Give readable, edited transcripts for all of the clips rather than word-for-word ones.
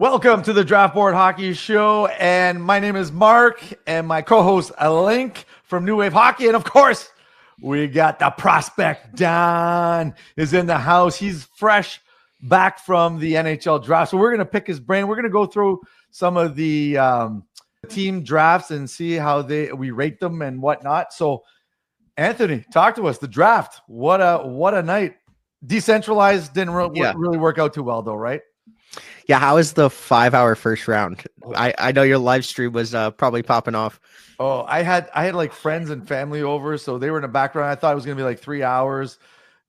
Welcome to the Draft Board Hockey Show, and my name is Mark, and my co-host Linc from New Wave Hockey, and of course, we got the prospect Don is in the house. He's fresh back from the NHL Draft, so we're going to pick his brain. We're going to go through some of the team drafts and see how we rate them and whatnot. So, Anthony, talk to us. The draft, what a night. Decentralized didn't really work out too well, though, right? Yeah, how was the 5-hour first round? I know your live stream was probably popping off. Oh, I had like friends and family over, so they were in the background. I thought it was gonna be like 3 hours.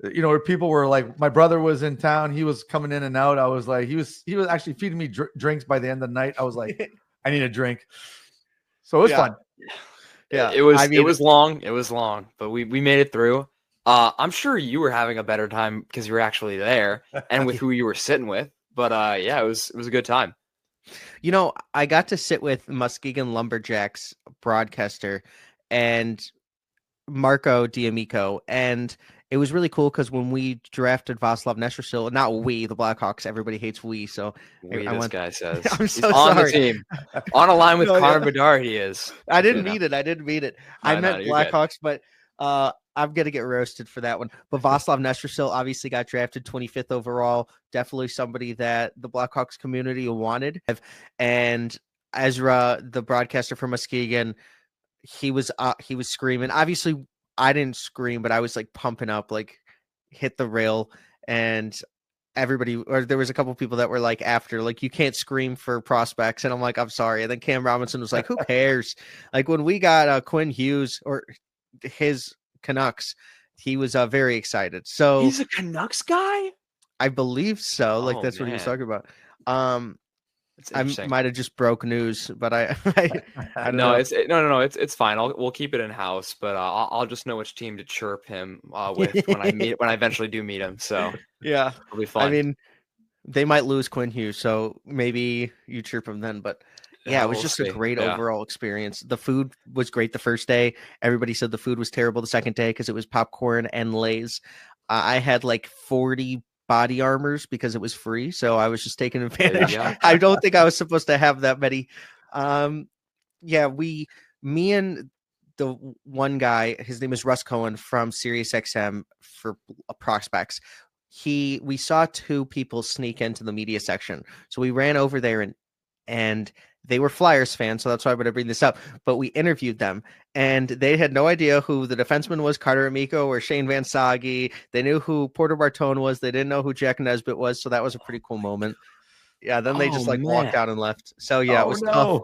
You know, where people were like, my brother was in town, he was coming in and out. I was like, he was actually feeding me drinks by the end of the night. I was like, I need a drink. So it was fun. Yeah, it was long, but we made it through. I'm sure you were having a better time because you were actually there and with who you were sitting with. But yeah, it was a good time. You know, I got to sit with Muskegon Lumberjacks broadcaster and Marco D'Amico, and it was really cool because when we drafted Václav Nestrasil, not we, the Blackhawks, everybody hates we, so this guy says. I'm so He's on sorry. the team. On a line with Connor Bedard, he is. I didn't mean it. I meant Blackhawks, but I'm going to get roasted for that one. But Václav Nestrasil obviously got drafted 25th overall. Definitely somebody that the Blackhawks community wanted. And Ezra, the broadcaster from Muskegon, he was screaming. Obviously, I didn't scream, but I was like pumping up, like hit the rail. And there was a couple people that were like after, like, you can't scream for prospects. And I'm like, I'm sorry. And then Cam Robinson was like, who cares? Like when we got Quinn Hughes or his Canucks, he was very excited. So he's a Canucks guy? I believe so. Like that's what he was talking about. I might have just broke news, but I don't know. It's fine. We'll keep it in house, but I'll just know which team to chirp him with when I eventually do meet him. So yeah, it'll be fun. I mean, they might lose Quinn Hughes, so maybe you chirp him then. But yeah, it was just a great overall experience. The food was great the first day. Everybody said the food was terrible the second day because it was popcorn and Lay's. I had like 40 body armors because it was free, so I was just taking advantage. I don't think I was supposed to have that many. Me and the one guy, his name is Russ Cohen from SiriusXM for prospects. We saw two people sneak into the media section, so we ran over there and they were Flyers fans, so that's why I'm going to bring this up. But we interviewed them, and they had no idea who the defenseman was, Carter Amico or Shane Van Sage. They knew who Porter Bartone was. They didn't know who Jack Nesbitt was, so that was a pretty cool moment. Yeah, then they just walked out and left. So yeah, it was tough.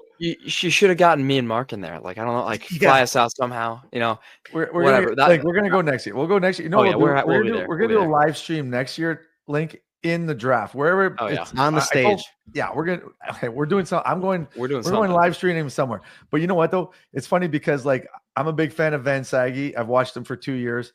She should have gotten me and Mark in there. Like I don't know, like fly us out somehow. You know, we're gonna go next year. We'll go next year. You know, we're gonna do a live stream next year. Linc in the draft wherever it's on the stage. We're doing something. We're going live streaming somewhere. But you know what though? It's funny because like I'm a big fan of Van Sage. I've watched him for 2 years.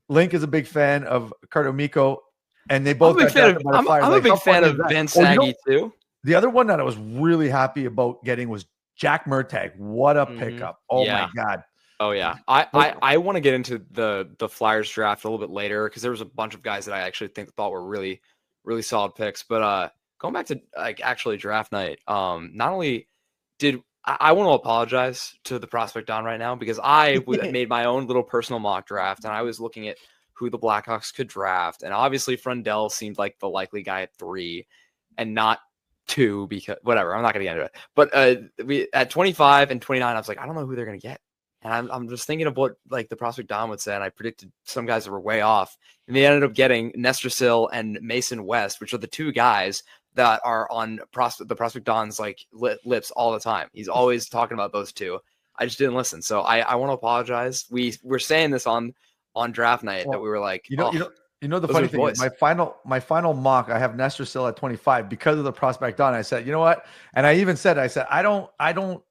Linc is a big fan of Carter Amico, and they both. I'm a big fan of Van Sage too. The other one that I was really happy about getting was Jack Murtagh. What a pickup! Oh my god. Oh yeah, I want to get into the Flyers draft a little bit later because there was a bunch of guys that I actually thought were really, really solid picks. But going back to like actually draft night, not only did I want to apologize to the prospect Don right now because I made my own little personal mock draft and I was looking at who the Blackhawks could draft, and obviously Frundell seemed like the likely guy at 3 and not 2 because whatever. I'm not going to get into it. But at 25 and 29, I was like, I don't know who they're going to get. And I'm just thinking of what like the prospect Don would say, and I predicted some guys that were way off, and they ended up getting Nestrasil and Mason West, which are the two guys that are on the prospect Don's like lips all the time. He's always talking about those two. I just didn't listen, so I want to apologize. We were saying this on draft night that we were like, you know the funny thing is my final mock, I have Nestrasil at 25 because of the prospect Don. I said, you know what, and I even said, I don't.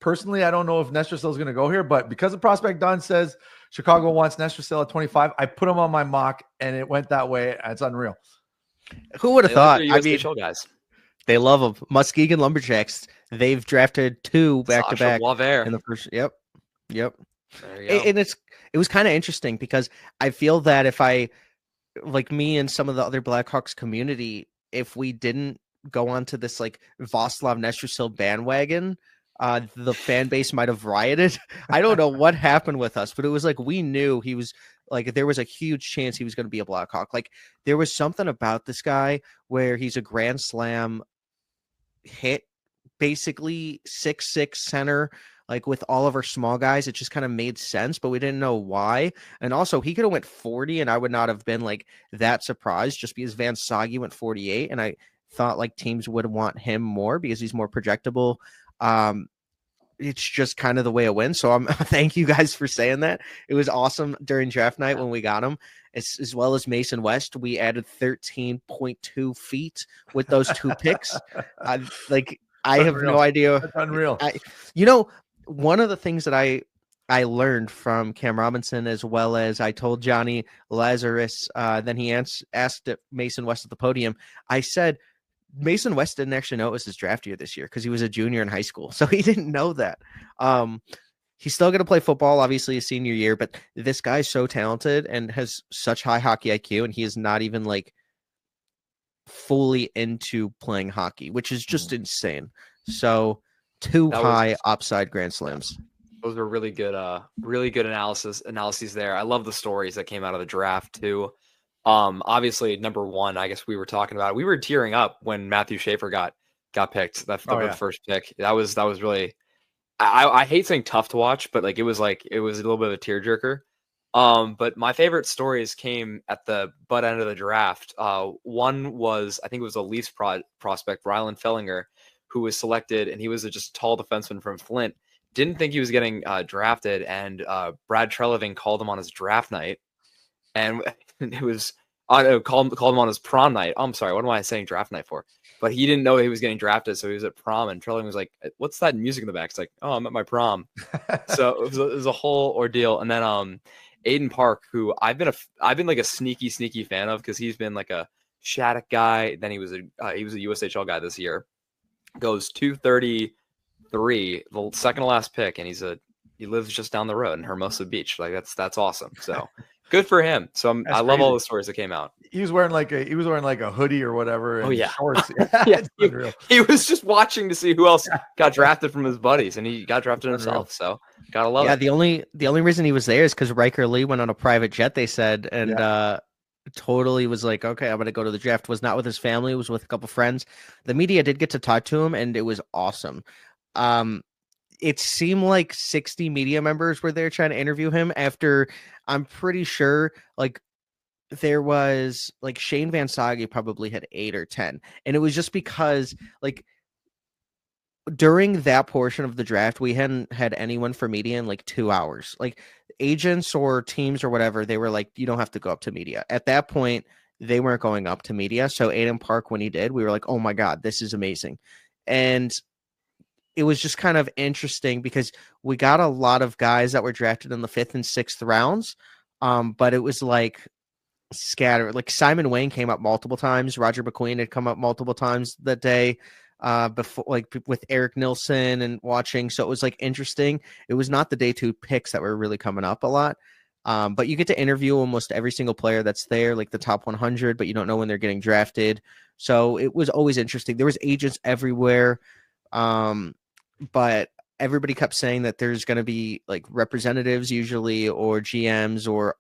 Personally, I don't know if Nestrasil is going to go here, but because the prospect Don says Chicago wants Nestrasil at 25, I put him on my mock, and it went that way. It's unreal. Who would have thought? I mean, guys. They love them. Muskegon Lumberjacks. They've drafted 2 back-to-back in the first. Yep. And it was kind of interesting because I feel that if I, like me and some of the other Blackhawks community, if we didn't go onto this like Václav Nestrasil bandwagon, the fan base might have rioted. I don't know what happened with us, but it was like we knew he was like there was a huge chance he was going to be a Blackhawk. Like there was something about this guy where he's a Grand Slam hit, basically 6'6" center. Like with all of our small guys, it just kind of made sense, but we didn't know why. And also, he could have went 40, and I would not have been like that surprised just because Van Sage went 48, and I thought like teams would want him more because he's more projectable. It's just kind of the way it went. So thank you guys for saying that. It was awesome during draft night when we got him, as well as Mason West. We added 13.2 feet with those 2 picks. I have no idea. That's unreal. One of the things that I learned from Cam Robinson, as well as I told Johnny Lazarus, then he asked Mason West at the podium. I said, Mason West didn't actually know it was his draft year this year because he was a junior in high school. So he didn't know that. He's still going to play football, obviously, his senior year, but this guy's so talented and has such high hockey IQ, and he is not even like fully into playing hockey, which is just insane. So high upside Grand Slams. Those were really good analyses there. I love the stories that came out of the draft too. Obviously number one, I guess we were talking about it. We were tearing up when Matthew Schaefer got picked. The first pick. That was really, I hate saying tough to watch, but like it was a little bit of a tearjerker. But my favorite stories came at the butt end of the draft. One was, I think it was a Leafs prospect, Rylan Fellinger, who was selected, and he was just tall defenseman from Flint. Didn't think he was getting drafted, and Brad Treliving called him on his draft night, and it was called him on his prom night. I'm sorry, what am I saying draft night for? But he didn't know he was getting drafted, so he was at prom, and Treliving was like, "What's that music in the back?" It's like, "Oh, I'm at my prom." So it was a whole ordeal. And then Aiden Park, who I've been like a sneaky fan of because he's been like a Shattuck guy. Then he was a USHL guy this year. Goes 233, the second to last pick, and he lives just down the road in Hermosa Beach. Like that's awesome. So good for him. So I love all the stories that came out. He was wearing like a hoodie or whatever. And shorts. Yeah, he was just watching to see who else got drafted from his buddies, and he got drafted himself. So gotta love it. Yeah, the only reason he was there is because Riker Lee went on a private jet, they said, and totally was like, okay, I'm gonna go to the draft. Was not with his family, was with a couple friends. The media did get to talk to him, and it was awesome. It seemed like 60 media members were there trying to interview him after, I'm pretty sure, like there was like Shane Van Sage probably had 8 or 10, and it was just because like during that portion of the draft we hadn't had anyone for media in like 2 hours. Like agents or teams or whatever, they were like, you don't have to go up to media. At that point, they weren't going up to media. So Aiden Park, when he did, we were like, oh my God, this is amazing. And it was just kind of interesting because we got a lot of guys that were drafted in the 5th and 6th rounds. But it was like scattered. Like Simon Wayne came up multiple times. Roger McQueen had come up multiple times that day. Before, like with Eric Nilsson and watching. So it was like interesting. It was not the day 2 picks that were really coming up a lot. But you get to interview almost every single player that's there, like the top 100, but you don't know when they're getting drafted. So it was always interesting. There was agents everywhere. But everybody kept saying that there's going to be like representatives usually, or GMs or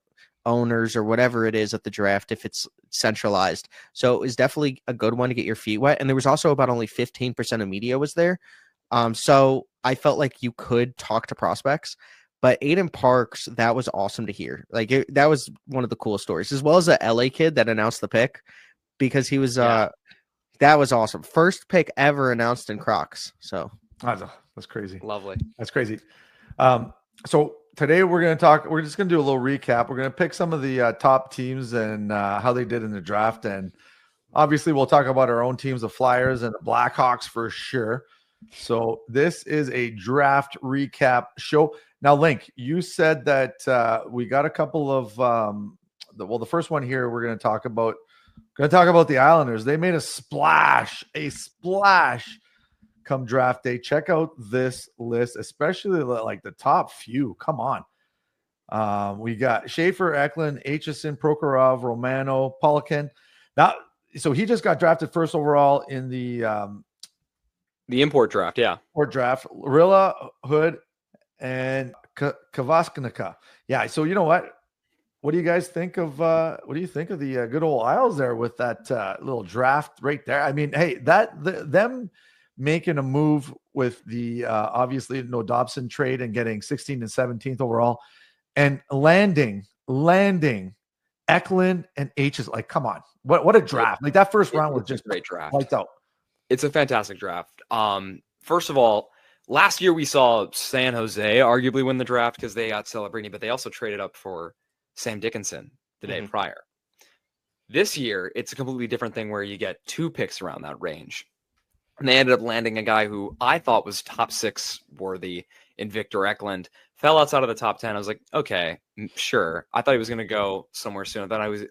owners or whatever it is at the draft if it's centralized. So it was definitely a good one to get your feet wet. And there was also about only 15% of media was there. So I felt like you could talk to prospects. But Aiden Parks, that was awesome to hear. Like that was one of the coolest stories, as well as the LA kid that announced the pick, because he was that was awesome. First pick ever announced in Crocs. So that's crazy. Lovely. That's crazy. So today we're just going to do a little recap. We're going to pick some of the top teams and how they did in the draft. And obviously we'll talk about our own teams, the Flyers and the Blackhawks for sure. So this is a draft recap show. Now, Linc, you said that we got a couple of the first one here we're going to talk about the Islanders. They made a splash come draft day. Check out this list, especially like the top few. Come on. We got Schaefer, Eklund, Aitchison, Prokhorov, Romano, Polikin. Now, so he just got drafted first overall in the import draft. Yeah. Import draft. Rilla, Hood, and Kavasknica. Yeah. So you know what? What do you guys think of the good old Isles there with that little draft right there? I mean, hey, them making a move with the obviously no Dobson trade and getting 16th and 17th overall, and landing Eklund and H's, like, come on, what a draft! Like, that first round was just a great draft. Lights out. It's a fantastic draft. First of all, last year we saw San Jose arguably win the draft because they got Celebrini, but they also traded up for Sam Dickinson the day prior. This year, it's a completely different thing where you get 2 picks around that range. And they ended up landing a guy who I thought was top 6 worthy in Victor Eklund. Fell outside of the top 10. I was like, okay, sure. I thought he was going to go somewhere soon. I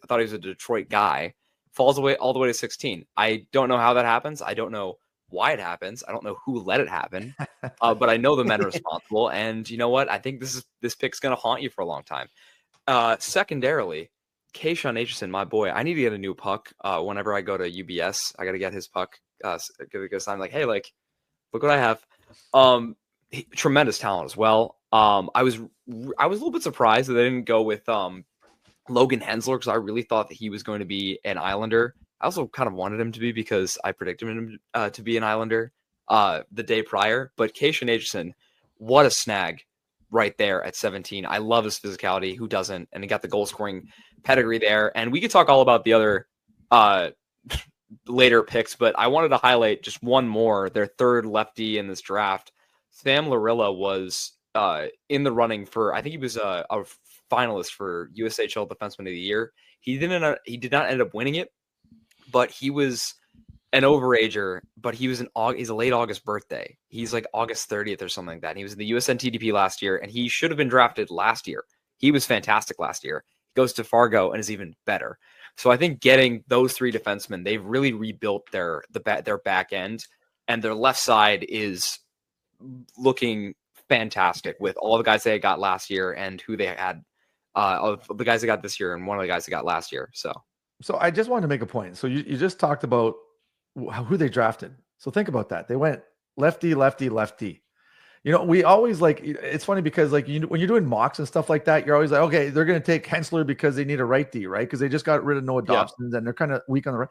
thought he was a Detroit guy. Falls away all the way to 16. I don't know how that happens. I don't know why it happens. I don't know who let it happen. But I know the men are responsible. And you know what? I think this pick's going to haunt you for a long time. Secondarily, Kayshawn Aitchison, my boy, I need to get a new puck. Whenever I go to UBS, I got to get his puck. Because I'm like, hey, like, look what I have. Tremendous talent as well. I was a little bit surprised that they didn't go with Logan Hensler, because I really thought that he was going to be an Islander. I also kind of wanted him to be because I predicted him to be an Islander the day prior. But Kayshawn Aitchison, what a snag right there at 17. I love his physicality. Who doesn't? And he got the goal scoring pedigree there. And we could talk all about the other later picks, but I wanted to highlight just one more, their third lefty in this draft. Sam Larilla was in the running for, I think he was a finalist for USHL Defenseman of the Year. He did not end up winning it, but he was an overager, but he's a late August birthday. He's like August 30th or something like that. And he was in the USNTDP last year, and he should have been drafted last year. He was fantastic last year. He goes to Fargo and is even better. So I think getting those 3 defensemen, they've really rebuilt their back end, and their left side is looking fantastic with all the guys they got last year and who they had of the guys they got this year and one of the guys they got last year. So I just wanted to make a point. So you just talked about who they drafted. So think about that. They went lefty, lefty, lefty. You know, we always it's funny because when you're doing mocks and stuff like that, you're always like, okay, they're going to take Hensler because they need a right D, right? Because they just got rid of Noah Dobson and they're kind of weak on the right.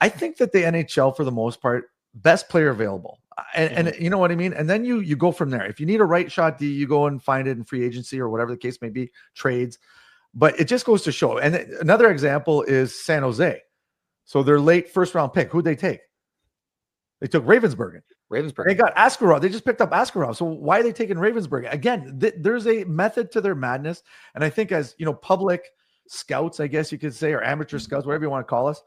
I think that the NHL, for the most part, best player available. And you know what I mean? And then you go from there. If you need a right shot D, you go and find it in free agency or whatever the case may be, trades. But it just goes to show. And another example is San Jose. So their late first round pick, who'd they take? They took Ravensburger. They got Askarov. They just picked up Askarov. So why are they taking Ravensburger? Again, there's a method to their madness. And I think as, public scouts, I guess you could say, or amateur scouts, whatever you want to call us,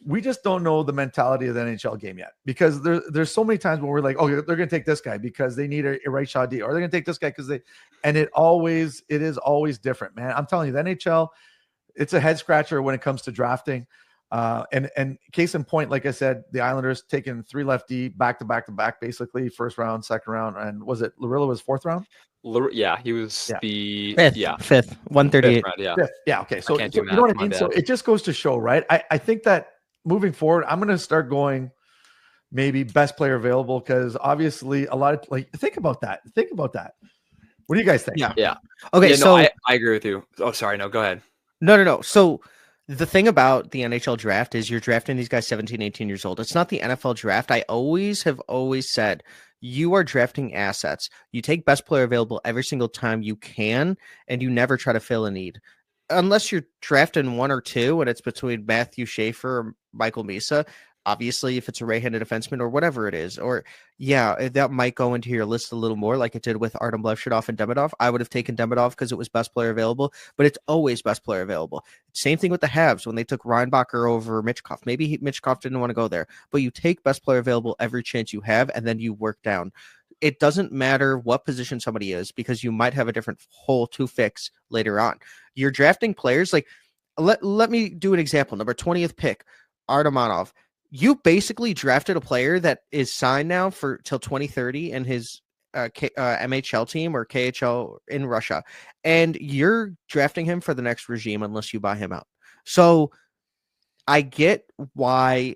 we just don't know the mentality of the NHL game yet, because there's so many times when we're like, oh, they're going to take this guy because they need a right shot D, or they're going to take this guy because it is always different, man. I'm telling you, the NHL, it's a head scratcher when it comes to drafting. And case in point, like I said, the Islanders taking 3 lefty back to back, basically first round, second round. And was it Larilla was 4th round? Yeah, he was the 5th, 138. Fifth, yeah. Okay. So you know what I mean? So it just goes to show, right? I think that moving forward, I'm going to start going maybe best player available, because obviously a lot of think about that. What do you guys think? Yeah. Okay. So I agree with you. Oh, sorry. No, go ahead. No. So the thing about the NHL draft is you're drafting these guys 17, 18 years old. It's not the NFL draft. I have always said you are drafting assets. You take best player available every single time you can, and you never try to fill a need. Unless you're drafting 1 or 2 and it's between Matthew Schaefer or Michael Misa. Obviously, if it's a right-handed defenseman or whatever it is, or that might go into your list a little more, like it did with Artem Levshidov and Demidov. I would have taken Demidov because it was best player available, but it's always best player available. Same thing with the Habs when they took Reinbacher over Mitchkov. Maybe Mitchkov didn't want to go there, but you take best player available every chance you have, and then you work down. It doesn't matter what position somebody is, because you might have a different hole to fix later on. You're drafting players like, let me do an example. Number 20th pick, Artemonov. You basically drafted a player that is signed now for till 2030 in his MHL team or KHL in Russia, and you're drafting him for the next regime unless you buy him out. So I get why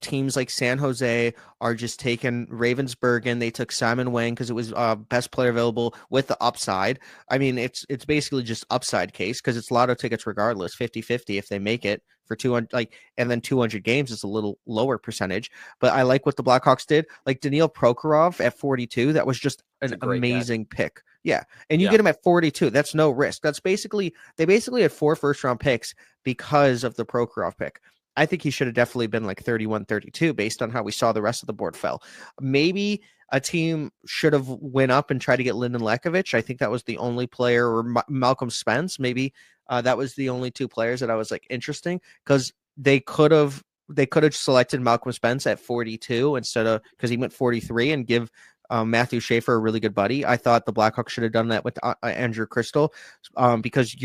teams like San Jose are just taking Ravensburg, they took Simon Wang because it was best player available with the upside. I mean, it's basically just upside case because it's lotto tickets regardless, 50-50 if they make it for 200, and then 200 games is a little lower percentage. But I like what the Blackhawks did. Like Daniil Prokhorov at 42, that was just an amazing pick. Yeah. And you get him at 42. That's no risk. They basically had 4 first-round picks because of the Prokhorov pick. I think he should have definitely been like 31, 32 based on how we saw the rest of the board fell. Maybe a team should have went up and tried to get Lyndon Lekovich. I think that was the only player, or Malcolm Spence. Maybe that was the only 2 players that I was like interesting, because they could have selected Malcolm Spence at 42 instead of, because he went 43, and give Matthew Schaefer a really good buddy. I thought the Blackhawks should have done that with Andrew Crystal, because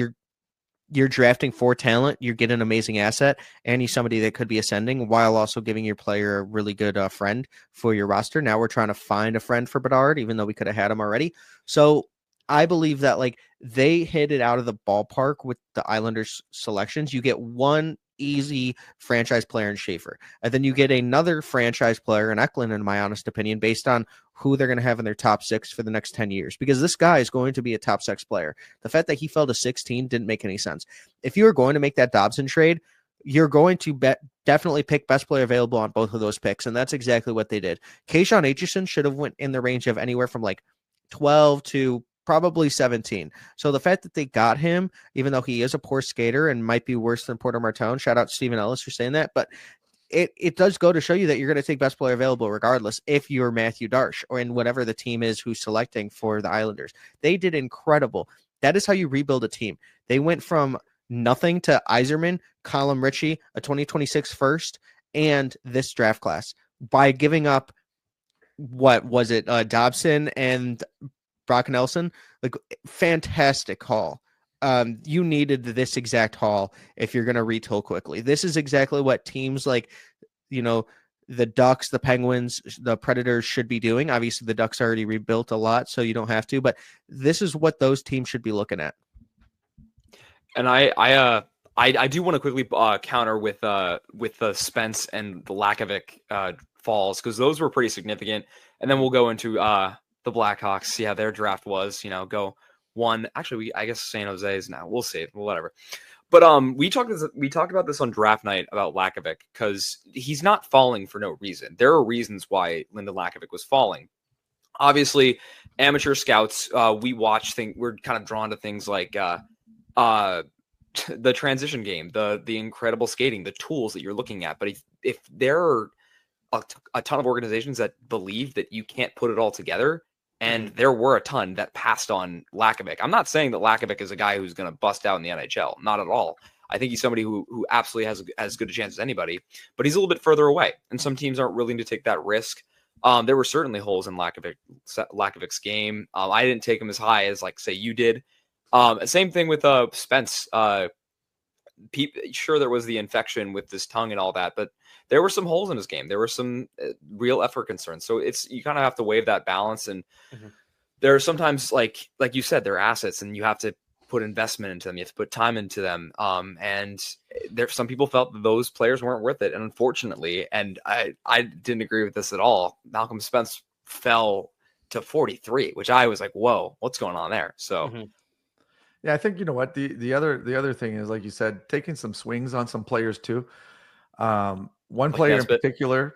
you're drafting for talent, you're getting an amazing asset, and he's somebody that could be ascending while also giving your player a really good friend for your roster. Now we're trying to find a friend for Bedard, even though we could have had him already. So I believe that they hit it out of the ballpark with the Islanders selections. You get one easy franchise player in Schaefer, and then you get another franchise player in Eklund, in my honest opinion, based on who they're going to have in their top 6 for the next 10 years, because this guy is going to be a top 6 player. The fact that he fell to 16 didn't make any sense. If you were going to make that Dobson trade, you're going to definitely pick best player available on both of those picks, and that's exactly what they did. Kayshawn Aitchison should have went in the range of anywhere from 12 to probably 17. So the fact that they got him, even though he is a poor skater and might be worse than Porter Martone, shout out to Stephen Ellis for saying that, but it does go to show you that you're going to take best player available regardless if you're Matthew Darche or in whatever the team is who's selecting for the Islanders. They did incredible. That is how you rebuild a team. They went from nothing to Yzerman, Colin Ritchie, a 2026 first, and this draft class by giving up, what was it, Dobson and Brock Nelson. Fantastic haul. You needed this exact haul if you're going to retool quickly. This is exactly what teams the Ducks, the Penguins, the Predators should be doing. Obviously, the Ducks already rebuilt a lot, so you don't have to, but this is what those teams should be looking at. And I do want to quickly counter with the Spence and the Lakovic falls, because those were pretty significant. And then we'll go into the Blackhawks, see how their draft was, go one. Actually, I guess San Jose is now. We'll see. Whatever. But we talked about this on draft night about Lakovic, because he's not falling for no reason. There are reasons why Lyndon Lakovic was falling. Obviously, amateur scouts, we're kind of drawn to things like the transition game, the incredible skating, the tools that you're looking at. But if there are a ton of organizations that believe that you can't put it all together, and there were a ton that passed on Lakovic. I'm not saying that Lakovic is a guy who's going to bust out in the NHL. Not at all. I think he's somebody who absolutely has as good a chance as anybody, but he's a little bit further away, and some teams aren't willing to take that risk. There were certainly holes in Lakovic's game. I didn't take him as high as, say, you did. Same thing with Spence. Sure, there was the infection with his tongue and all that, but there were some holes in his game. There were some real effort concerns. So you kind of have to wave that balance. And there are sometimes, like you said, they're assets, and you have to put investment into them. You have to put time into them. And some people felt that those players weren't worth it. And unfortunately, and I didn't agree with this at all, Malcolm Spence fell to 43, which I was like, whoa, what's going on there? So. Yeah, I think, you know what, the other thing is, like you said, taking some swings on some players too. One player Nesbitt in particular,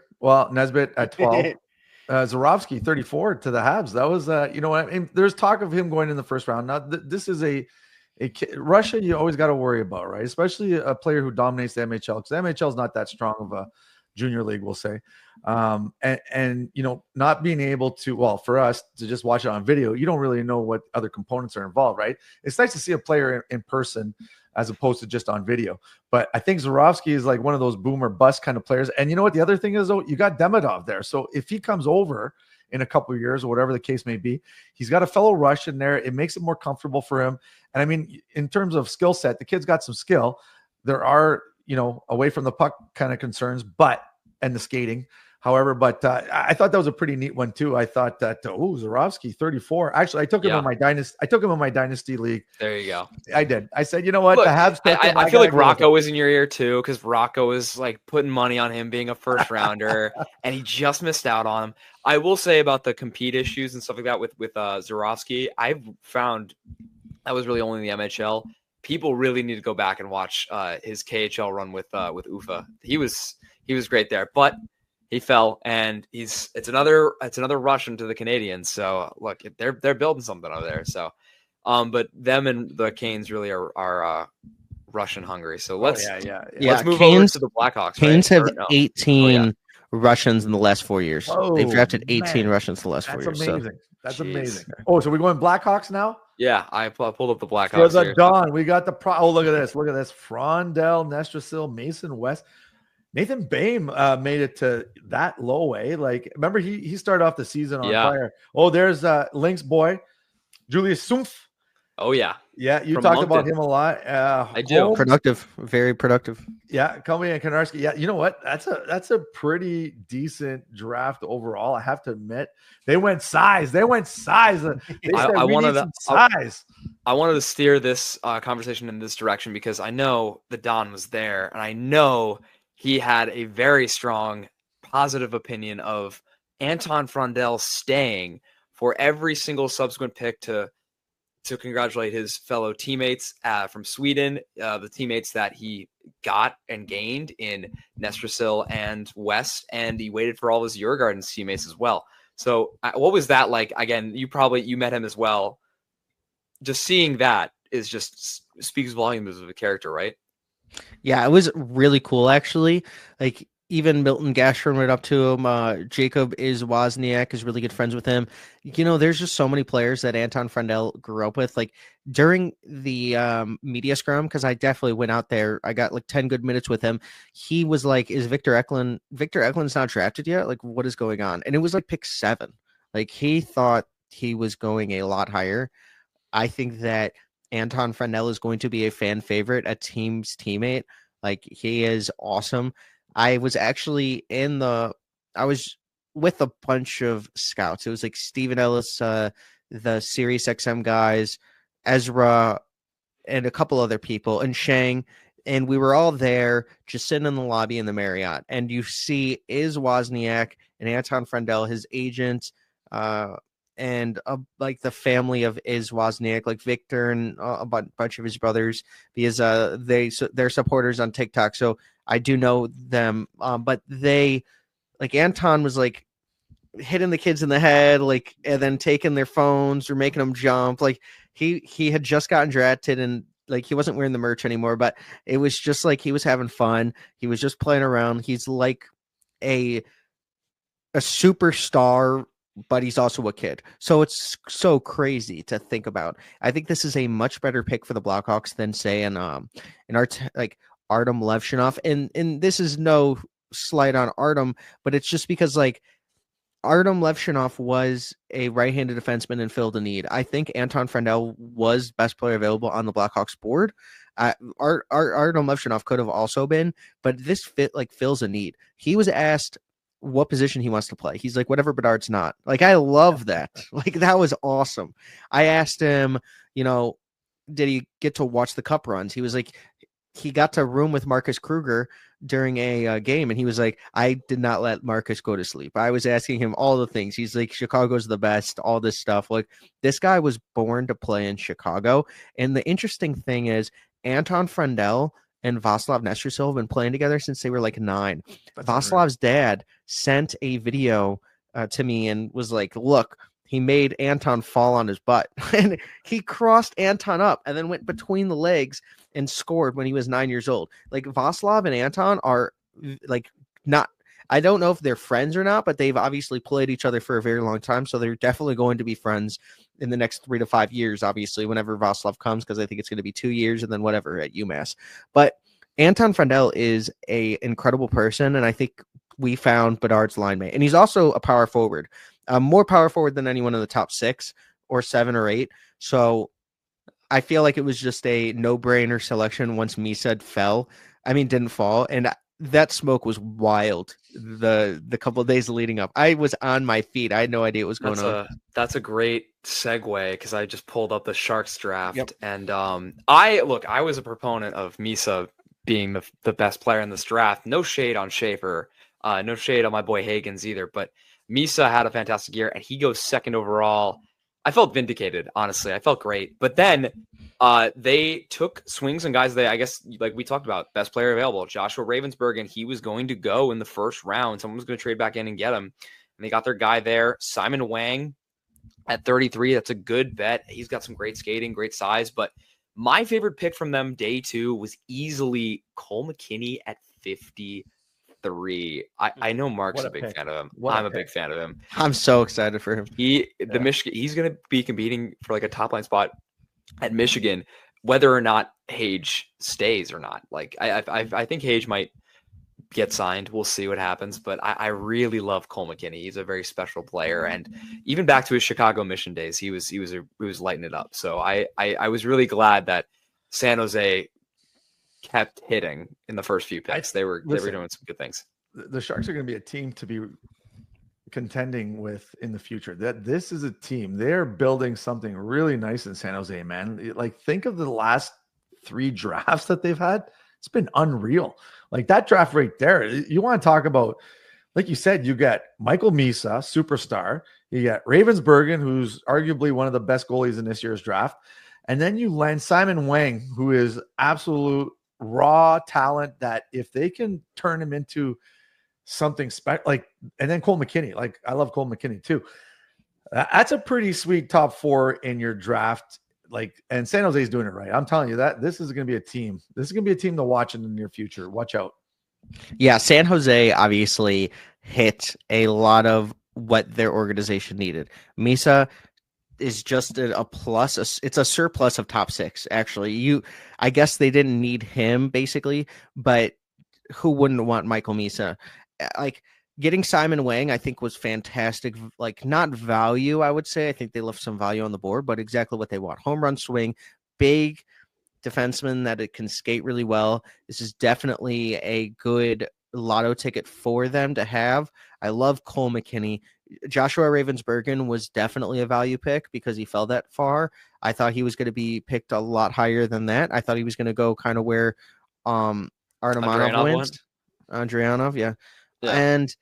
Nesbitt at 12, Zarovsky 34 to the Habs. That was, I mean, there's talk of him going in the first round. Now, this is a Russia you always got to worry about, right? Especially a player who dominates the NHL, because the NHL is not that strong of a junior league, we'll say. And not being able to, for us to just watch it on video, you don't really know what other components are involved, right? It's nice to see a player in person as opposed to just on video. But I think Zarovsky is like one of those boomer bust kind of players. And you know what? The other thing is, though, you got Demidov there. So if he comes over in a couple of years or whatever the case may be, he's got a fellow Russian there. It makes it more comfortable for him. And I mean, in terms of skill set, the kid's got some skill. There are, away from the puck kind of concerns, and the skating. However, but I thought that was a pretty neat one too. I thought that Zurovsky 34. Actually, I took him in my dynasty. I took him in my dynasty league. There you go. I did. I said, you know what? Look, the Habs. I feel like Rocco was in your ear too, because Rocco was like putting money on him being a first rounder, and he just missed out on him. I will say about the compete issues and stuff like that with Zurovsky, I've found that was really only in the MHL. People really need to go back and watch his KHL run with Ufa. He was great there, but he fell, and it's another Russian to the Canadians. So look, they're building something over there. So, but them and the Canes really are Russian hungry. So let's move over to the Blackhawks. Canes have 18 Russians in the last 4 years. They've drafted 18 Russians in the last 4 years. That's amazing. That's amazing. Oh, so we're going Blackhawks now? Yeah, I pulled up the Blackhawks. For the Dawn, we got the look at this. Look at this. Frondell, Nestrasil, Mason West. Nathan Bain made it to that low, eh? Like, remember he started off the season on fire. Oh, there's Linc's boy, Julius Sumpf. Oh yeah, you talked about him a lot. I do. Productive, very productive. Yeah, Comey and Konarski. Yeah, you know what? That's a pretty decent draft overall. I have to admit, they went size. They said, I wanted size. I wanted to steer this conversation in this direction because I know the Don was there, and I know he had a very strong, positive opinion of Anton Frondell staying for every single subsequent pick to congratulate his fellow teammates from Sweden, the teammates that he got and gained in Nestrasil and West, and he waited for all his Djurgården's teammates as well. So what was that like? Again, you met him as well. Just seeing that is just speaks volumes of a character, right? Yeah, it was really cool, actually. Like, even Milton Gashford went up to him. Jacob Wozniak is really good friends with him. You know, there's just so many players that Anton Frondell grew up with. Like, during the media scrum, because I definitely went out there, I got like 10 good minutes with him. He was like, is Victor Eklund's not drafted yet? Like, what is going on? And it was like pick 7. Like, he thought he was going a lot higher. I think that Anton Frondell is going to be a fan favorite, a team's teammate. Like, he is awesome. I was actually I was with a bunch of scouts. It was like Steven Ellis, the Sirius XM guys, Ezra, and a couple other people, and Shang. And we were all there just sitting in the lobby in the Marriott. And you see Wozniak and Anton Frondell, his agent, and like the family of Wozniak, like Victor and a bunch of his brothers, because they're supporters on TikTok. So I do know them, but they, like, Anton was like hitting the kids in the head, like, and then taking their phones or making them jump. Like, he had just gotten drafted, and like, he wasn't wearing the merch anymore, but it was just like he was having fun. He was just playing around. He's like a superstar, but he's also a kid. So it's so crazy to think about. I think this is a much better pick for the Blackhawks than, say, like Artem Levshinov. And this is no slight on Artem, but it's just because, like, Artem Levshinov was a right-handed defenseman and filled a need. I think Anton Frondell was best player available on the Blackhawks board. Artem Levshinov could have also been, but this fills a need. He was asked what position he wants to play. He's like, whatever Bedard's not. Like, I love that. Like, that was awesome. I asked him, you know, did he get to watch the cup runs? He was like, he got to room with Marcus Kruger during a game, and he was like, I did not let Marcus go to sleep. I was asking him all the things. He's like, Chicago's the best, all this stuff. Like, this guy was born to play in Chicago. And the interesting thing is, Anton Frondell and Václav Nestrasil have been playing together since they were like 9. Václav's dad sent a video to me and was like, look, he made Anton fall on his butt. And he crossed Anton up and then went between the legs and scored when he was 9 years old. Like, Václav and Anton are like not, I don't know if they're friends or not, but they've obviously played each other for a very long time. So they're definitely going to be friends in the next 3 to 5 years, obviously, whenever Václav comes, because I think it's going to be 2 years and then whatever at UMass. But Anton Frondell is a incredible person, and I think we found Bedard's line mate. And he's also a power forward, more power forward than anyone in the top 6 or 7 or 8. So I feel like it was just a no-brainer selection once Misa didn't fall. And that smoke was wild. The couple of days leading up, I was on my feet. I had no idea what was going on. That's a great segue because I just pulled up the Sharks draft, and I was a proponent of Misa being the best player in this draft. No shade on Schaefer, no shade on my boy Higgins either, but Misa had a fantastic year, and he goes second overall. I felt vindicated, honestly. I felt great, but then they took swings and guys. I guess, like we talked about, best player available, Joshua Ravensbergen. He was going to go in the first round. Someone was going to trade back in and get him, and they got their guy there, Simon Wang, at 33. That's a good bet. He's got some great skating, great size. But my favorite pick from them day 2 was easily Cole McKinney at 53. I know Mark's a big fan of him. I'm a big fan of him. I'm so excited for him. Michigan, he's going to be competing for like a top line spot at Michigan, whether or not Hage stays or not. Like I think Hage might get signed. We'll see what happens, but I really love Cole McKinney. He's a very special player, and even back to his Chicago Mission days, he was lighting it up. So I was really glad that San Jose kept hitting in the first few picks. They were doing some good things. The Sharks are going to be a team to be contending with in the future. That this is a team, they're building something really nice in San Jose, man. Like, think of the last 3 drafts that they've had. It's been unreal. Like, that draft right there, you want to talk about, like you said, you got Michael Misa, superstar. You got Ravensbergen, who's arguably one of the best goalies in this year's draft. And then you land Simon Wang, who is absolute raw talent that if they can turn him into something special, like, and then Cole McKinney, like, I love Cole McKinney too. That's a pretty sweet top 4 in your draft. Like, and San Jose is doing it right. I'm telling you that this is going to be a team. This is going to be a team to watch in the near future. Watch out. Yeah, San Jose obviously hit a lot of what their organization needed. Misa is just a plus. It's a surplus of top 6. Actually, I guess they didn't need him basically, but who wouldn't want Michael Misa? Like, getting Simon Wang, I think, was fantastic. Like, not value, I would say. I think they left some value on the board, but exactly what they want. Home run swing, big defenseman that it can skate really well. This is definitely a good lotto ticket for them to have. I love Cole McKinney. Joshua Ravensbergen was definitely a value pick because he fell that far. I thought he was going to be picked a lot higher than that. I thought he was going to go kind of where Artemanov went. Andrianov, yeah. And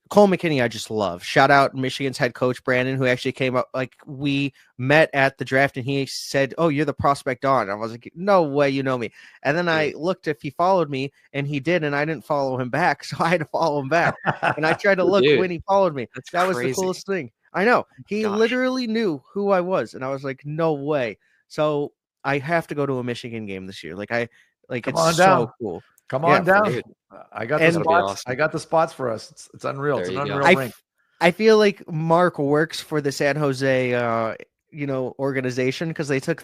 Cole McKinney, I just love. Shout out Michigan's head coach, Brandon, who actually came up. Like, we met at the draft and he said, "Oh, you're the prospect on." And I was like, "No way, you know me." And then I looked if he followed me, and he did, and I didn't follow him back. So I had to follow him back. And I tried to look when he followed me. That was the coolest thing. I know. He literally knew who I was. And I was like, no way. So I have to go to a Michigan game this year. It's so cool. Come on down. I got the spots. Awesome. I got the spots for us. It's unreal. It's an unreal rink. I feel like Mark works for the San Jose, organization, because they took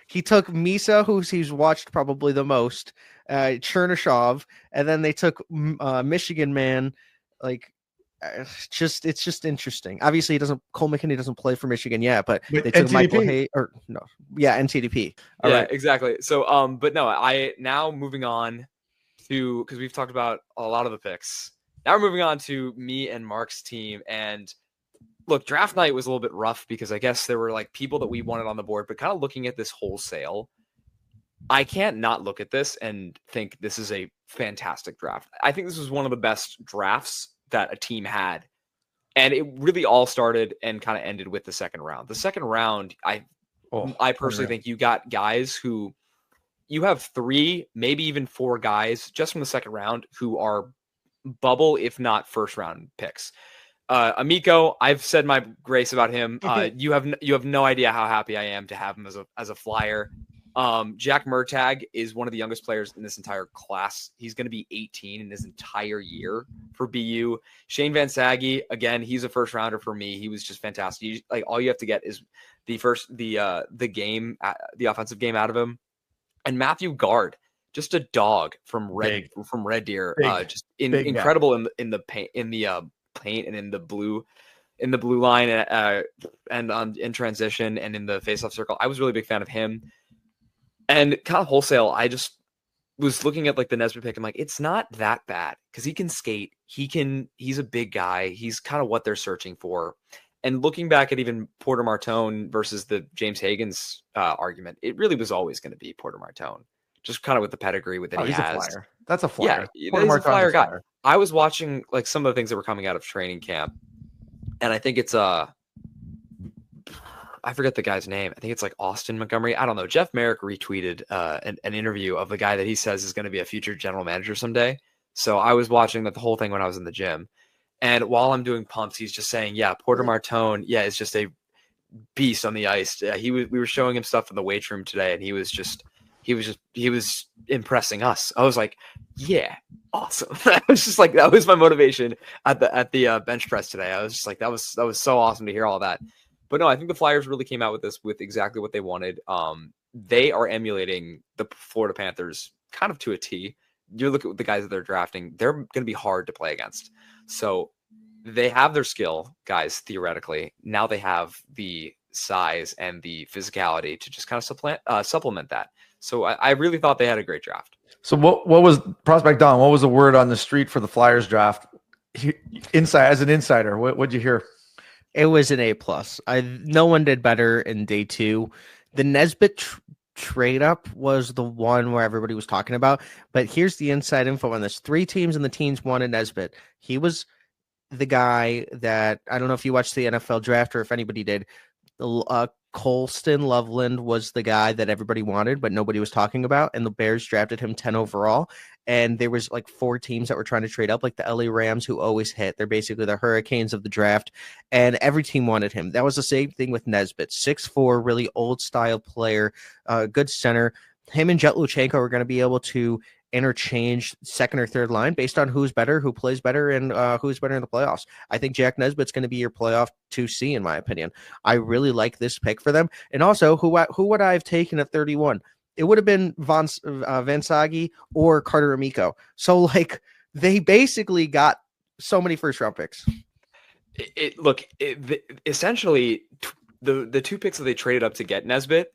he took Misa, who he's watched probably the most, Chernyshov, and then they took Michigan man. Like, it's just interesting. Obviously, Cole McKinney doesn't play for Michigan yet, but they took NTDP. NTDP. All right, exactly. So, but no, now moving on to, because we've talked about a lot of the picks. Now we're moving on to me and Mark's team. And look, draft night was a little bit rough because I guess there were like people that we wanted on the board, but kind of looking at this wholesale, I can't not look at this and think this is a fantastic draft. I think this was one of the best drafts that a team had. And it really all started and kind of ended with the second round. The second round, I personally think you got guys who, you have 3, maybe even 4 guys just from the second round who are bubble, if not first round picks. Amico, I've said my grace about him. You have no idea how happy I am to have him as a Flyer. Jack Murtagh is one of the youngest players in this entire class. He's going to be 18 in his entire year for BU. Shane Van Saggy, again, he's a first rounder for me. He was just fantastic. All you have to get is the offensive game out of him. And Matthew Guard, just a dog from Red Deer, just incredible in the paint, in the blue line, and in transition and in the faceoff circle. I was really a big fan of him. And kind of wholesale, I just was looking at like the Nesbitt pick. I'm like, it's not that bad because he can skate. He's a big guy. He's kind of what they're searching for. And looking back at even Porter Martone versus the James Higgins argument, it really was always going to be Porter Martone, just kind of with the pedigree with that he he's has. A flyer. That's a flyer. Yeah, he's a flyer guy. I was watching like some of the things that were coming out of training camp, and I think it's I forget the guy's name. I think it's like Austin Montgomery. I don't know. Jeff Merrick retweeted an interview of the guy that he says is going to be a future general manager someday. So I was watching the whole thing when I was in the gym. And while I'm doing pumps, he's just saying, yeah, Porter Martone, yeah, is just a beast on the ice. We were showing him stuff in the weight room today, and he was impressing us. I was like, yeah, awesome. I was just like, that was my motivation at the bench press today. I was just like, that was so awesome to hear all that. But no, I think the Flyers really came out with this with exactly what they wanted. They are emulating the Florida Panthers kind of to a T. You look at the guys that they're drafting, they're going to be hard to play against. So they have their skill, guys, theoretically. Now they have the size and the physicality to just kind of supplement that. So I really thought they had a great draft. So what was Prospect Don? What was the word on the street for the Flyers draft? Inside, as an insider, what'd you hear? It was an A+. No one did better in day 2. The Nesbitt trade up was the one where everybody was talking about. But here's the inside info on this. 3 teams in the teens wanted Nesbitt. He was the guy that, I don't know if you watched the NFL draft or if anybody did. Colston Loveland was the guy that everybody wanted, but nobody was talking about. And the Bears drafted him 10 overall. And there was like 4 teams that were trying to trade up, like the LA Rams, who always hit. They're basically the Hurricanes of the draft. And every team wanted him. That was the same thing with Nesbitt. 6'4", really old style player, good center. Him and Jet Luchenko are going to be able to interchange second or third line based on who's better, who plays better, and who's better in the playoffs. I think Jack Nesbitt's going to be your playoff 2C, in my opinion. I really like this pick for them. And also, who would I have taken at 31? It would have been Van Sage or Carter Amico. So, like, they basically got so many first-round picks. Essentially, the 2 picks that they traded up to get Nesbitt,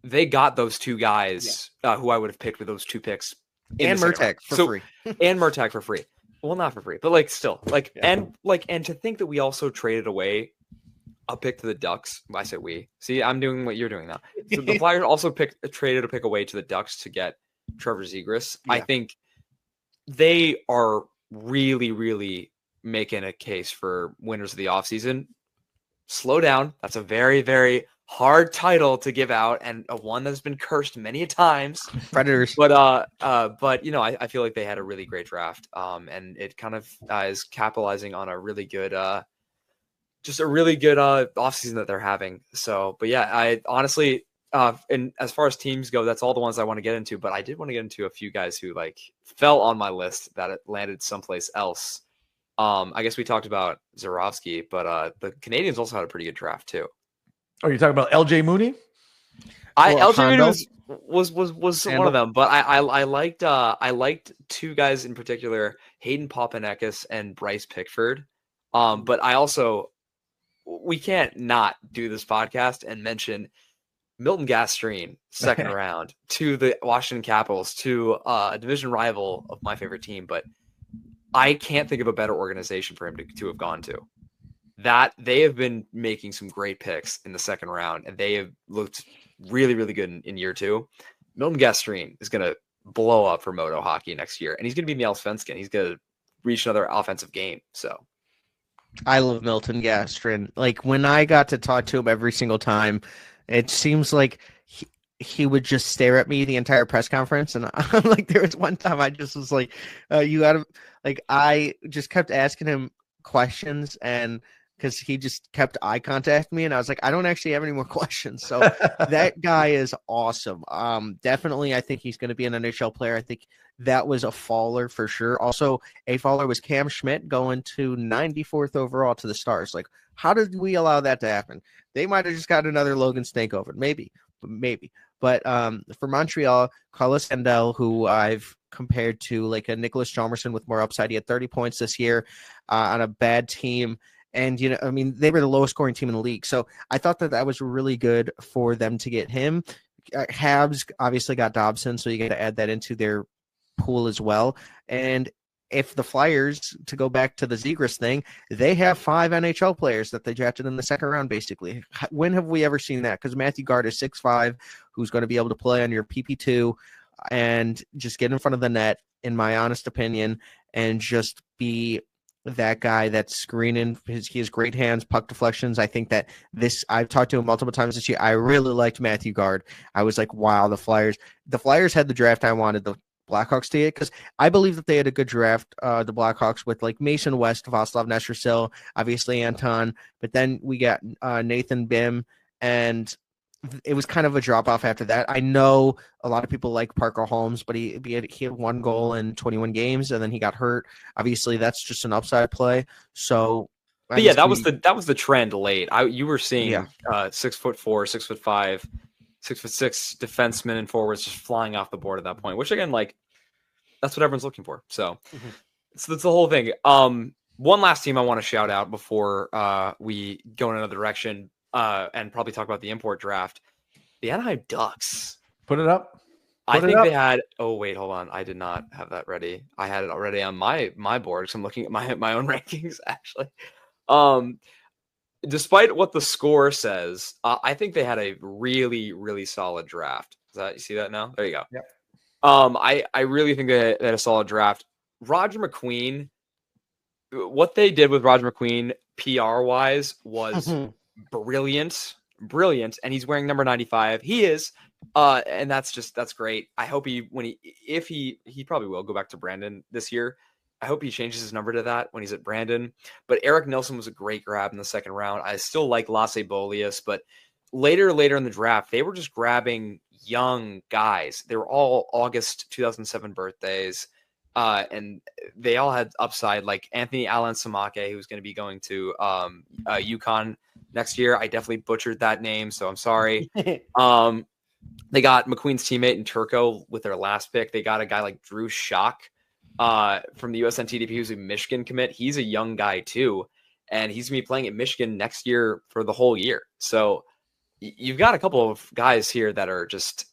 they got those 2 guys who I would have picked with those 2 picks. And Murtek for free. And Murtek for free. Well, not for free, but like still. And to think that we also traded away a pick to the Ducks. I said we. See, I'm doing what you're doing now. So the Flyers also traded a pick away to the Ducks to get Trevor Zegras. Yeah. I think they are really, really making a case for winners of the offseason. Slow down. That's a very, very hard title to give out, and a one that's been cursed many a times. Predators. But you know, I feel like they had a really great draft. And it kind of is capitalizing on a really good just a really good offseason that they're having. So, but yeah, I honestly and as far as teams go, that's all the ones I want to get into, but I did want to get into a few guys who like fell on my list that it landed someplace else. I guess we talked about Zarovsky, but the Canadians also had a pretty good draft too. Oh, you're talking about LJ Mooney? LJ Mooney was one of them, but I liked 2 guys in particular, Hayden Papanekas and Bryce Pickford. But we can't not do this podcast and mention Milton Gastreen, second round to the Washington Capitals, to a division rival of my favorite team. But I can't think of a better organization for him to have gone to. That they have been making some great picks in the second round, and they have looked really, really good in year 2. Milton Gastreen is going to blow up for Moto Hockey next year, and he's going to be in the Allsvenskan. He's going to reach another offensive game. So I love Milton Gastreen. Like, when I got to talk to him every single time, it seems like he would just stare at me the entire press conference. And I'm like, there was one time I just was like, you got to, like, I just kept asking him questions, and because he just kept eye contact me, and I was like, I don't actually have any more questions. So that guy is awesome. Definitely, I think he's going to be an NHL player. I think that was a faller for sure. Also, a faller was Cam Schmidt going to 94th overall to the Stars. Like, how did we allow that to happen? They might have just got another Logan Stankoven, maybe. But for Montreal, Carlos Sandell, who I've compared to like a Nicholas Chalmerson with more upside. He had 30 points this year on a bad team. And, you know, I mean, they were the lowest scoring team in the league. So I thought that was really good for them to get him. Habs obviously got Dobson, so you got to add that into their pool as well. And if the Flyers, to go back to the Zegras thing, they have 5 NHL players that they drafted in the second round, basically. When have we ever seen that? Because Matthew Gard is 6'5", who's going to be able to play on your PP2 and just get in front of the net, in my honest opinion, and just be that guy that's screening. He has great hands, puck deflections. I think that I've talked to him multiple times this year. I really liked Matthew Gard. I was like, wow, the Flyers had the draft I wanted. The Blackhawks did, because I believe that they had a good draft, the Blackhawks, with like Mason West, Václav Nestrasil, obviously Anton, but then we got Nathan Bim, and it was kind of a drop off after that. I know a lot of people like Parker Holmes, but he had 1 goal in 21 games, and then he got hurt. Obviously, that's just an upside play. So, but yeah, that was the trend late. You were seeing 6'4", 6'5", 6'6" defensemen and forwards just flying off the board at that point, which again, like, that's what everyone's looking for. So, so that's the whole thing. One last team I want to shout out before we go in another direction and probably talk about the import draft. The Anaheim Ducks. Put it up. They had. Oh wait, hold on. I did not have that ready. I had it already on my board because I'm looking at my own rankings actually. Despite what the score says, I think they had a really, really solid draft. You see that now? There you go. Yep. I really think they had a solid draft. Roger McQueen, what they did with Roger McQueen PR wise was brilliant. And he's wearing number 95. He is. And that's great. I hope he probably will go back to Brandon this year. I hope he changes his number to that when he's at Brandon. But Eric Nilsson was a great grab in the second round. I still like Lasse Bolius, but later in the draft, they were just grabbing young guys. They were all August 2007 birthdays, and they all had upside, like Anthony Allen Samake, who's going to be going to UConn next year. I definitely butchered that name, so I'm sorry. They got McQueen's teammate in Turco with their last pick. They got a guy like Drew Schock from the USNTDP, who's a Michigan commit. He's a young guy too, and he's going to be playing at Michigan next year for the whole year. So you've got a couple of guys here that are just,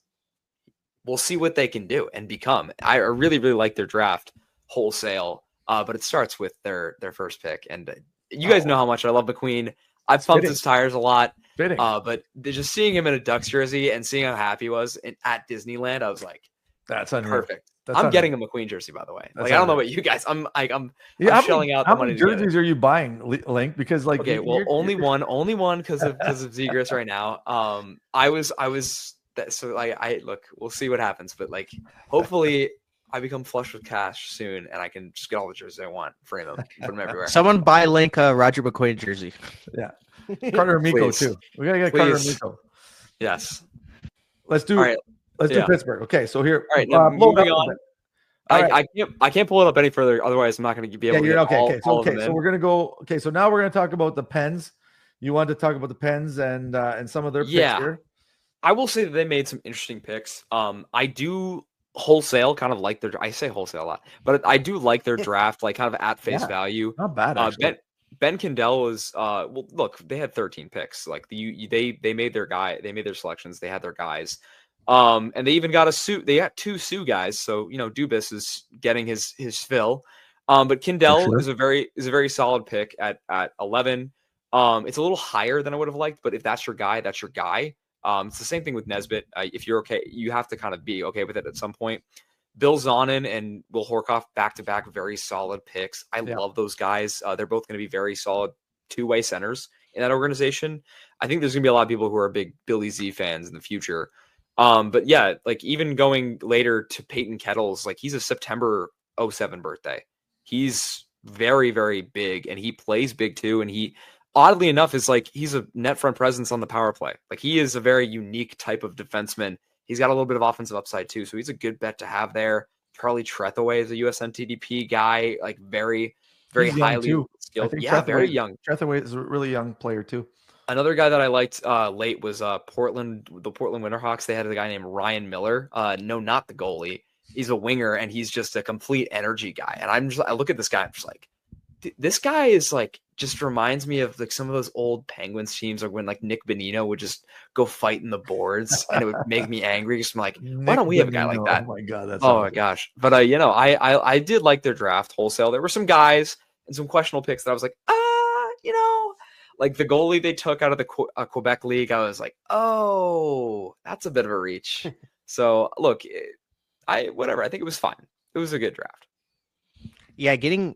we'll see what they can do and become. I really, really like their draft wholesale, but it starts with their first pick. And you guys know how much I love McQueen. I've pumped his tires a lot, but just seeing him in a Ducks jersey and seeing how happy he was at Disneyland, I was like, that's unreal. Perfect. I'm getting a McQueen jersey, by the way. Like, I don't know about you guys. I'm shelling out the money. How many jerseys are you buying, Linc? Because like, okay, well, only one because of Zegras right now. Look, we'll see what happens, but like, hopefully I become flush with cash soon and I can just get all the jerseys I want, frame them, put them everywhere. Someone buy Linc a Roger McQueen jersey. Yeah, Carter Amico too. We gotta get Carter Amico. Yes. Let's do Pittsburgh. Okay, so here. All right, now moving on. I can't pull it up any further. Otherwise, I'm not going to be able to get all of them in. So we're going to go. Okay, so now we're going to talk about the Pens. You wanted to talk about the Pens and some of their picks here. I will say that they made some interesting picks. I do wholesale kind of like their. I say wholesale a lot, but I do like their draft, like kind of at face value. Not bad. Actually. Ben Kendall was well. Look, they had 13 picks. Like they made their guy. They made their selections. They had their guys. And they even got they got 2 Sioux guys. So, Dubas is getting his fill. But Kendall is a very solid pick at 11. It's a little higher than I would have liked, but if that's your guy, that's your guy. It's the same thing with Nesbitt. If you're okay, you have to kind of be okay with it at some point. Bill Zonin and Will Horkoff back-to-back, very solid picks. I love those guys. They're both going to be very solid 2-way centers in that organization. I think there's going to be a lot of people who are big Billy Z fans in the future. But yeah, like even going later to Peyton Kettles, like he's a September 07 birthday. He's very, very big and he plays big too. And he, oddly enough, is like, he's a net front presence on the power play. Like he is a very unique type of defenseman. He's got a little bit of offensive upside too. So he's a good bet to have there. Charlie Trethewey is a USNTDP guy, like very, very highly skilled. Yeah, very young. Trethewey is a really young player too. Another guy that I liked late was the Portland Winterhawks. They had a guy named Ryan Miller. No, not the goalie. He's a winger, and he's just a complete energy guy. And I look at this guy, I'm just like, this guy is like just reminds me of like some of those old Penguins teams, like when like Nick Bonino would just go fight in the boards, and it would make me angry. Just like, why don't we have a guy like that? Oh my god, that's my gosh! But I did like their draft wholesale. There were some guys and some questionable picks that I was like, like the goalie they took out of the Quebec League. I was like, oh, that's a bit of a reach. So look, whatever. I think it was fine. It was a good draft. Yeah, getting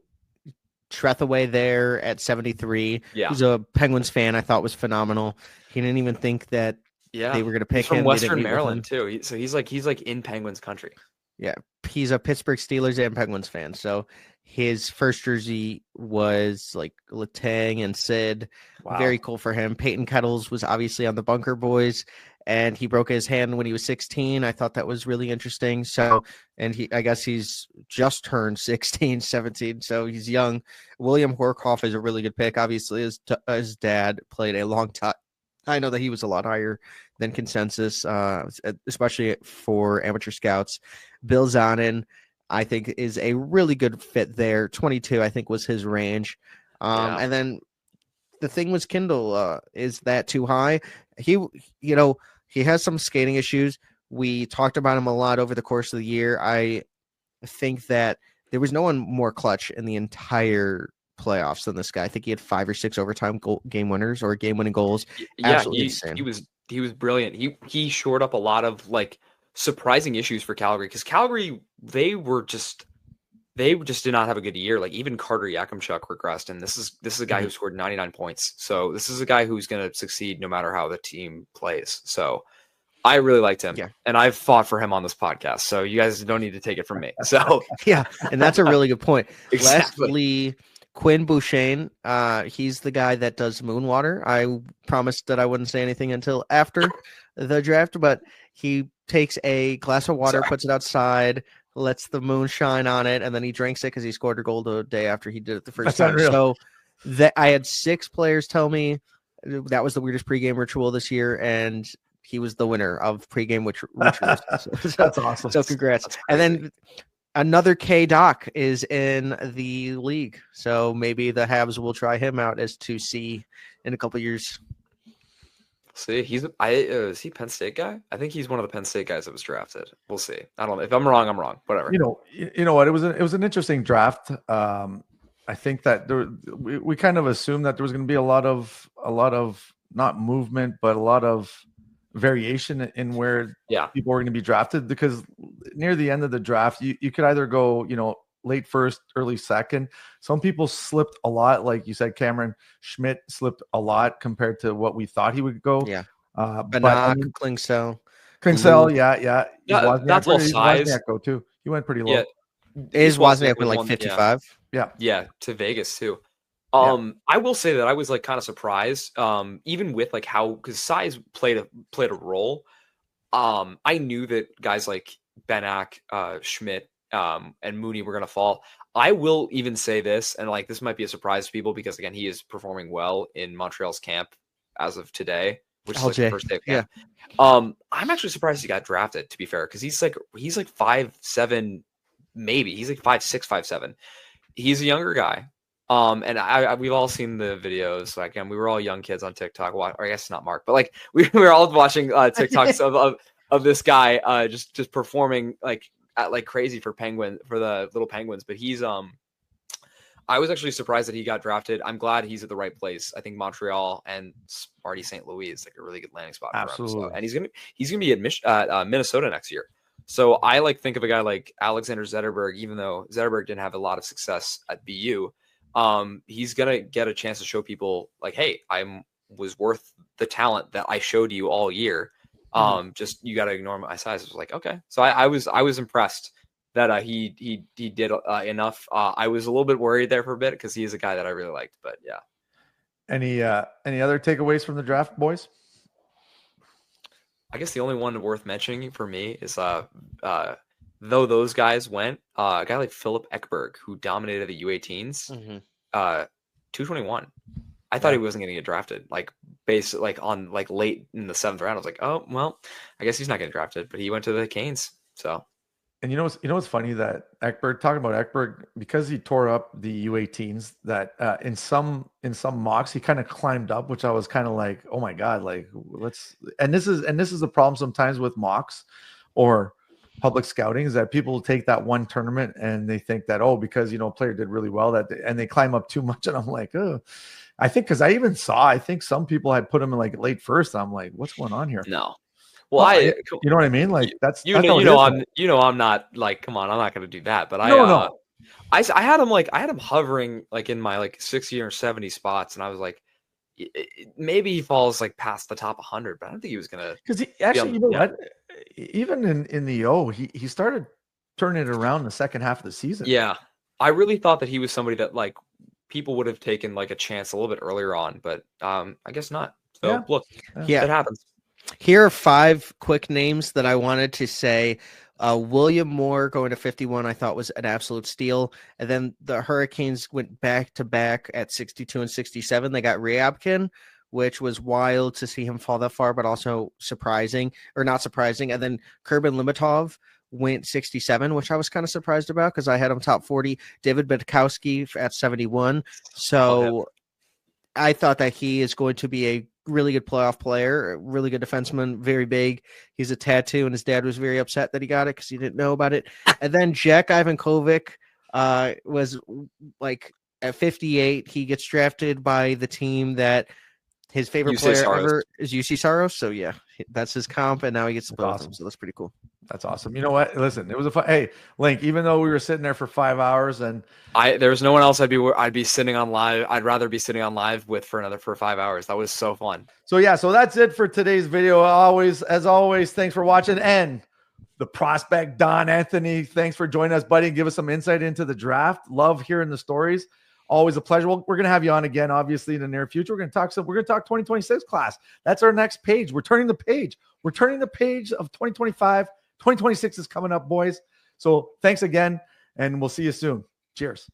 Trethaway there at 73. Yeah, who's a Penguins fan, I thought was phenomenal. He didn't even think that they were going to pick him. From Western Maryland too. So he's like in Penguins country. Yeah, he's a Pittsburgh Steelers and Penguins fan. So his first jersey was like Letang and Sid. Wow. Very cool for him. Peyton Kettles was obviously on the Bunker Boys, and he broke his hand when he was 16. I thought that was really interesting. So, and I guess he's just turned 16, 17, so he's young. William Horkoff is a really good pick. Obviously, his dad played a long time. I know that he was a lot higher than consensus, especially for amateur scouts. Bill Zanin, I think, is a really good fit there. 22, I think, was his range. And then the thing was Kindle. Is that too high? He has some skating issues. We talked about him a lot over the course of the year. I think that there was no one more clutch in the entire playoffs than this guy. I think he had 5 or 6 overtime game winners or game-winning goals. Yeah, he was brilliant. He shored up a lot of like surprising issues for Calgary, because Calgary they just did not have a good year. Like even Carter Yakimchuk regressed, and this is a guy who scored 99 points. So this is a guy who's going to succeed no matter how the team plays. So I really liked him, and I've fought for him on this podcast. So you guys don't need to take it from me. So yeah, and that's a really good point. Exactly. Lastly, Quinn Bouchane, he's the guy that does Moonwater. I promised that I wouldn't say anything until after the draft, but he takes a glass of water, puts it outside, lets the moon shine on it, and then he drinks it because he scored a goal the day after he did it the first time. Unreal. So that I had 6 players tell me that was the weirdest pregame ritual this year, and he was the winner of pregame rituals. That's awesome. So congrats. And then another K Doc is in the league, so maybe the Habs will try him out as 2C in a couple years. See, is he Penn State guy? I think he's one of the Penn State guys that was drafted. We'll see. I don't know. If I'm wrong, I'm wrong. Whatever. You know what? It was an interesting draft. I think that we kind of assumed that there was going to be a lot of not movement, but a lot of variation in where people were going to be drafted, because near the end of the draft, you could either go, late first, early second. Some people slipped a lot. Like you said, Cameron Schmidt slipped a lot compared to what we thought he would go. Yeah. Klingsell. Yeah. That's all size. Wozniak go too. He went pretty low. Yeah. Is Wozniak went like 55? Yeah, to Vegas too. I will say that I was like kind of surprised, even with like how, because size played a role. I knew that guys like Benak, Schmidt, and Mooney were going to fall. I will even say this, and like this might be a surprise to people, because again, he is performing well in Montreal's camp as of today, which is like the first day of camp. I'm actually surprised he got drafted, to be fair, because he's like 5'7", maybe he's like 5'6", 5'7". He's a younger guy. And we've all seen the videos. Like, again, we were all young kids on TikTok. Or I guess not Mark, but like we were all watching TikToks of this guy just performing like crazy for the little Penguins. But he's I was actually surprised that he got drafted. I'm glad he's at the right place. I think Montreal and Sparty St. Louis is like a really good landing spot for him. So, and he's gonna be at Minnesota next year. So I think of a guy like Alexander Zetterberg, even though Zetterberg didn't have a lot of success at BU. He's gonna get a chance to show people like, hey, I was worth the talent that I showed you all year. Just you got to ignore my size. I was like, okay. So I was impressed that he did enough. I was a little bit worried there for a bit, because he is a guy that I really liked. But yeah. Any other takeaways from the draft, boys? I guess the only one worth mentioning for me is though those guys went, a guy like Philip Ekberg, who dominated the U18s, 221. I thought he wasn't going to get drafted, like based like on like late in the 7th round. I was like, oh well, I guess he's not getting drafted, but he went to the Canes. So And you know what's funny, that Ekberg, talking about Ekberg, because he tore up the U18s, that in some mocks he kind of climbed up, which I was kind of like, oh my god, like let's. And this is the problem sometimes with mocks or public scouting, is that people take that one tournament and they think that, oh, because a player did really well, and they climb up too much, and I'm like, oh. I think, because I think some people had put him in like late first. I'm like, what's going on here? No. Well, you know what I mean? Like that's I'm not like, come on, I'm not going to do that. But I had him hovering like in my like 60 or 70 spots, and I was like, maybe he falls like past the top 100, but I don't think he was going to. Because what? Even in the he started turning it around in the second half of the season. Yeah, I really thought that he was somebody that like people would have taken like a chance a little bit earlier on, but I guess not. So look, it happens. Here are 5 quick names that I wanted to say. William Moore going to 51, I thought was an absolute steal. And then the Hurricanes went back to back at 62 and 67. They got Ryabkin, which was wild to see him fall that far, but also surprising, or not surprising. And then Kurbin Limitov went 67, which I was kind of surprised about because I had him top 40. David Bitkowski at 71. So I thought that he is going to be a really good playoff player, a really good defenseman, very big. He's a tattoo, and his dad was very upset that he got it because he didn't know about it. And then Jack Ivankovic was like at 58. He gets drafted by the team that his favorite player ever is UC Saros. So yeah, that's his comp, and now he gets to play with him. So that's pretty cool. That's awesome. You know what? Listen, it was a fun. Hey, Linc, even though we were sitting there for 5 hours and there was no one else I'd be sitting on live. I'd rather be sitting on live with for 5 hours. That was so fun. So yeah, so that's it for today's video. As always, thanks for watching. And the prospect Don Anthony, thanks for joining us, buddy, and give us some insight into the draft. Love hearing the stories. Always a pleasure. We're going to have you on again, obviously, in the near future. We're going to talk 2026 class. That's our next page. We're turning the page. We're turning the page of 2025. 2026 is coming up, boys. So thanks again, and we'll see you soon. Cheers.